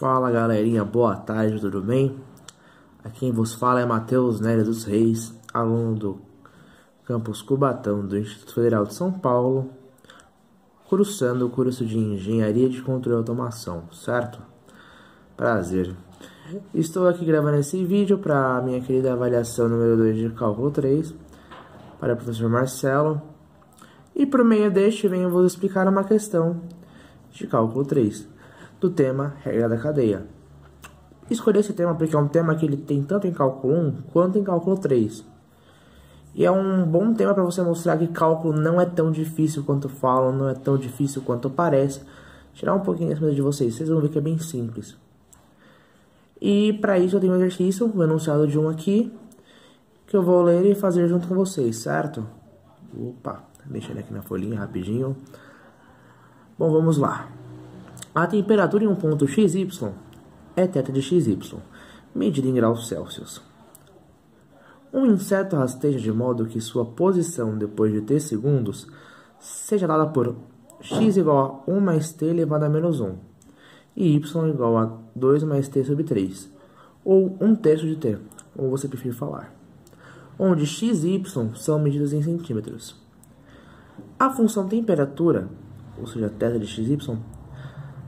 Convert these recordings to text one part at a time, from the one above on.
Fala galerinha, boa tarde, tudo bem? Aqui quem vos fala é Matheus Nery dos Reis, aluno do campus Cubatão do Instituto Federal de São Paulo, cursando o curso de Engenharia de Controle e Automação, certo? Prazer. Estou aqui gravando esse vídeo para a minha querida avaliação número 2 de Cálculo 3, para o professor Marcelo, e por meio deste venho vos explicar uma questão de Cálculo 3. Do tema regra da cadeia. Escolhi esse tema porque é um tema que ele tem tanto em cálculo 1 quanto em cálculo 3. E é um bom tema para você mostrar que cálculo não é tão difícil quanto falam, não é tão difícil quanto parece. Tirar um pouquinho essa de vocês vão ver que é bem simples. E para isso eu tenho um exercício, o enunciado de um aqui, que eu vou ler e fazer junto com vocês, certo? Opa, mexendo aqui na folhinha rapidinho. Bom, vamos lá. A temperatura em um ponto XY é θ de XY, medida em graus Celsius. Um inseto rasteja de modo que sua posição depois de t segundos seja dada por x igual a 1 mais t elevado a menos 1 e y igual a 2 mais t sobre 3, ou 1/3 de t, como você preferir falar, onde x e y são medidas em centímetros. A função temperatura, ou seja, θ de xy,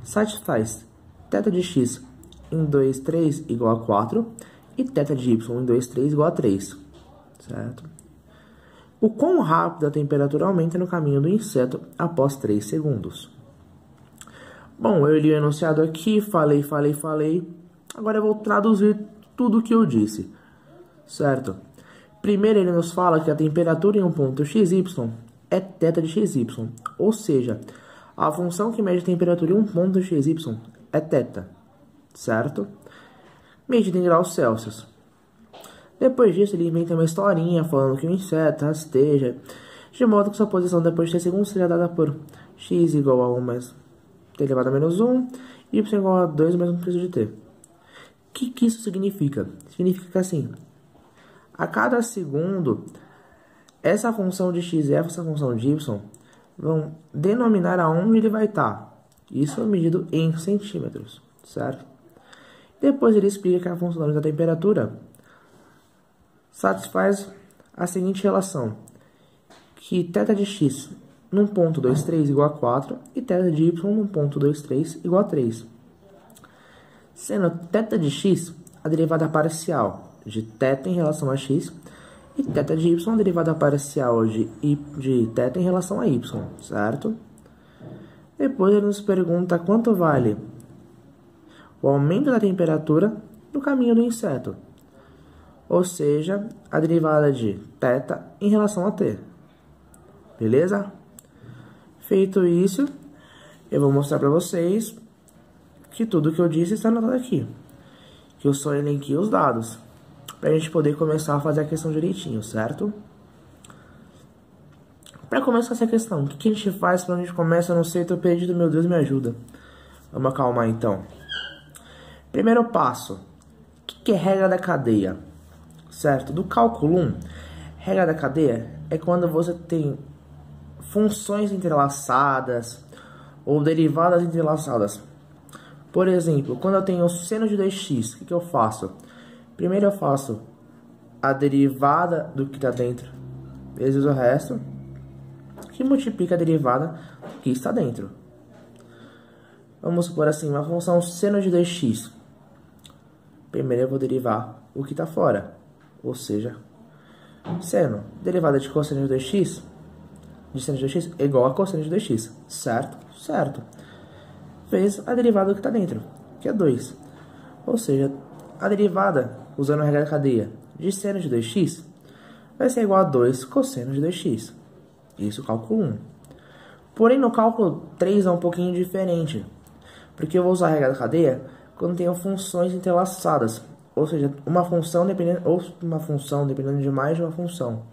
satisfaz θ de x em 2, 3 igual a 4 e θ de y em 2, 3 igual a 3, certo? O quão rápido a temperatura aumenta no caminho do inseto após 3 segundos. Bom, eu li o enunciado aqui, falei. Agora eu vou traduzir tudo o que eu disse, certo? Primeiro ele nos fala que a temperatura em um ponto XY é θ de XY, ou seja, a função que mede a temperatura em um ponto XY é θ, certo? Medida em graus Celsius. Depois disso, ele inventa uma historinha falando que o inseto rasteja, de modo que sua posição depois de 3 segundos seja dada por x igual a 1 mais t elevado a menos 1, y igual a 2 mais 1/3 de t. O que isso significa? Significa que assim, a cada segundo, essa função de x e essa função de y vão denominar aonde ele vai estar. Isso é medido em centímetros, certo? Depois ele explica que a função da temperatura satisfaz a seguinte relação, que θ de x num ponto 2, 3 igual a 4 e θ de y num ponto 2, 3 igual a 3. Sendo θ de x a derivada parcial de θ em relação a x e θ de y a derivada parcial de θ em relação a y, certo? Depois ele nos pergunta quanto vale o aumento da temperatura no caminho do inseto, ou seja, a derivada de θ em relação a t. Beleza? Feito isso, eu vou mostrar para vocês que tudo que eu disse está anotado aqui, que eu só elenquei os dados, para a gente poder começar a fazer a questão direitinho, certo? Para começar essa questão, o que a gente faz quando a gente começa? Eu não sei, tô perdido, meu Deus, me ajuda. Vamos acalmar então. Primeiro passo, o que é regra da cadeia? Certo? Do cálculo 1, regra da cadeia é quando você tem funções entrelaçadas ou derivadas entrelaçadas. Por exemplo, quando eu tenho seno de 2x, o que eu faço? Primeiro eu faço a derivada do que está dentro vezes o resto, que multiplica a derivada do que está dentro. Vamos supor assim, uma função seno de 2x. Primeiro eu vou derivar o que está fora, ou seja, seno, derivada de cosseno de 2x, de seno de 2x é igual a cosseno de 2x, certo? Certo. Vezes a derivada do que está dentro, que é 2. Ou seja, a derivada, usando a regra da cadeia, de seno de 2x vai ser igual a 2 cosseno de 2x. Isso é o cálculo 1. Porém, no cálculo 3 é um pouquinho diferente, porque eu vou usar a regra da cadeia quando tenho funções entrelaçadas, ou seja, uma função dependendo de mais de uma função.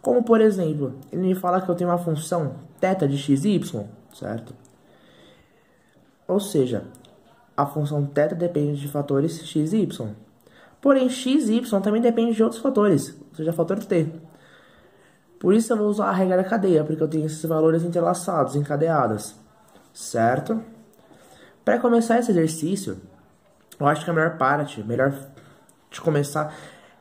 Como, por exemplo, ele me fala que eu tenho uma função θ de x e y, certo? Ou seja, a função θ depende de fatores x e y. Porém, x e y também depende de outros fatores, ou seja, fator t. Por isso eu vou usar a regra da cadeia, porque eu tenho esses valores entrelaçados, encadeados, certo? Para começar esse exercício, eu acho que a melhor parte, melhor de começar,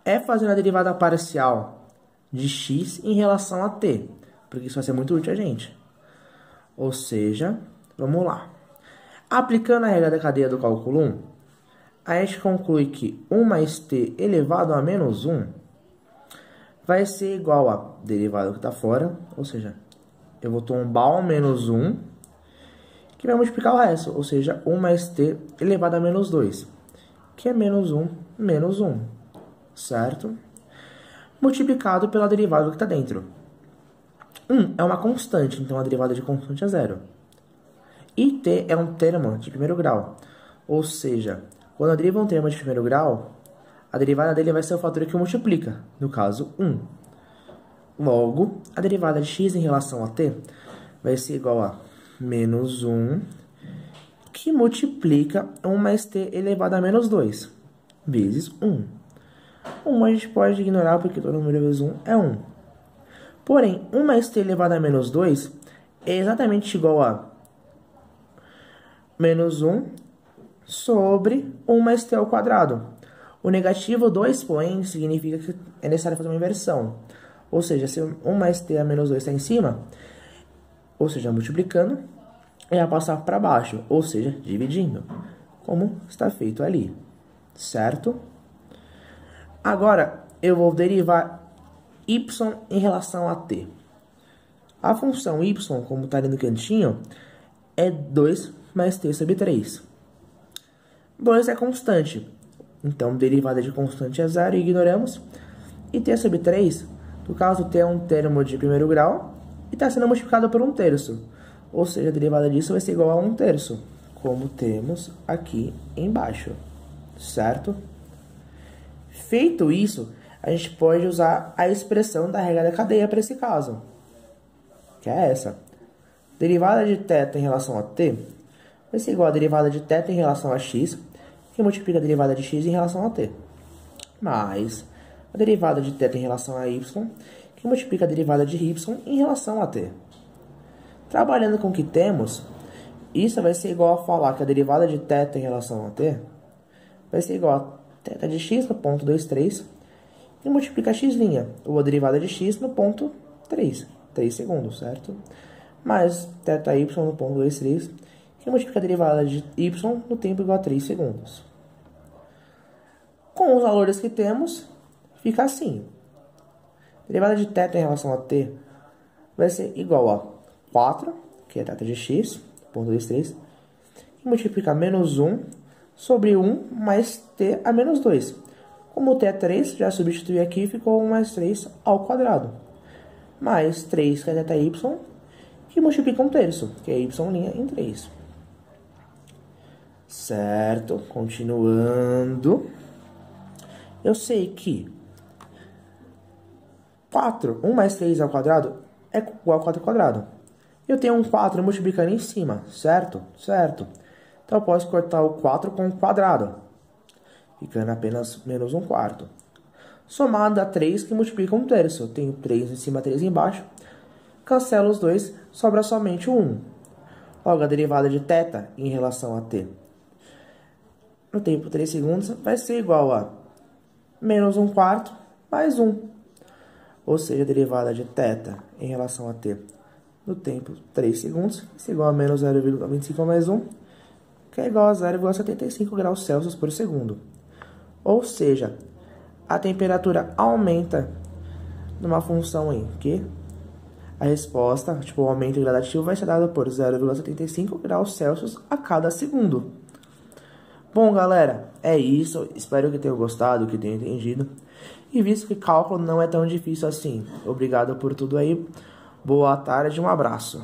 é fazer a derivada parcial de x em relação a t, porque isso vai ser muito útil a gente. Ou seja, vamos lá. Aplicando a regra da cadeia do cálculo 1, a gente conclui que 1 mais t elevado a menos 1 vai ser igual a derivada que está fora, ou seja, eu vou tombar o menos 1, que vai multiplicar o resto, ou seja, 1 mais t elevado a menos 2, que é menos 1, certo? Multiplicado pela derivada que está dentro. 1 é uma constante, então a derivada de constante é 0. E t é um termo de primeiro grau, ou seja, quando eu derivo um termo de primeiro grau, a derivada dele vai ser o fator que multiplica, no caso 1. Logo, a derivada de x em relação a t vai ser igual a menos 1, que multiplica 1 mais t elevado a menos 2, vezes 1. 1 a gente pode ignorar porque todo número vezes 1 é 1. Porém, 1 mais t elevado a menos 2 é exatamente igual a menos 1 sobre 1 mais t ao quadrado. O negativo do expoente significa que é necessário fazer uma inversão. Ou seja, se 1 mais t a menos 2 está em cima, ou seja, multiplicando, é passar para baixo, ou seja, dividindo, como está feito ali, certo? Agora, eu vou derivar y em relação a t. A função y, como está ali no cantinho, é 2 mais t sobre 3. 2 é constante, então derivada de constante é 0 e ignoramos. E t sobre 3, no caso t é um termo de primeiro grau e está sendo multiplicado por 1/3. Ou seja, a derivada disso vai ser igual a 1/3, como temos aqui embaixo, certo? Feito isso, a gente pode usar a expressão da regra da cadeia para esse caso, que é essa. Derivada de θ em relação a t vai ser igual a derivada de θ em relação a x, que multiplica a derivada de x em relação a t, mais a derivada de θ em relação a y, que multiplica a derivada de y em relação a t. Trabalhando com o que temos, isso vai ser igual a falar que a derivada de θ em relação a t vai ser igual a θ de x no ponto 2,3, e multiplica x', ou a derivada de x no ponto 3 segundos, certo? Mais θy no ponto 2,3, que multiplica a derivada de y no tempo igual a 3 segundos. Com os valores que temos, fica assim. A derivada de θ em relação a t vai ser igual a 4, que é θ de x, ponto 2,3, que multiplica menos 1 sobre 1 mais t a menos 2. Como o t é 3, já substitui aqui, ficou 1 mais 3 ao quadrado. Mais 3, que é θy, que multiplica 1/3, que é y' em 3. Certo? Continuando. Eu sei que 1 mais 3 ao quadrado é igual a 4 ao quadrado. Eu tenho um 4 multiplicando em cima, certo? Certo. Então eu posso cortar o 4 com o quadrado, ficando apenas menos 1/4. Somado a 3, que multiplica 1/3. Eu tenho 3 em cima, 3 embaixo. Cancelo os dois, sobra somente o 1. Logo, a derivada de θ em relação a t no tempo 3 segundos vai ser igual a menos 1/4 mais 1. Ou seja, a derivada de θ em relação a t no tempo 3 segundos vai ser igual a menos 0,25 mais 1, que é igual a 0,75 graus Celsius por segundo. Ou seja, a temperatura aumenta numa função em que a resposta, tipo o aumento gradativo, vai ser dada por 0,75 graus Celsius a cada segundo. Bom, galera, é isso. Espero que tenham gostado, que tenham entendido. E visto que cálculo não é tão difícil assim. Obrigado por tudo aí. Boa tarde, um abraço.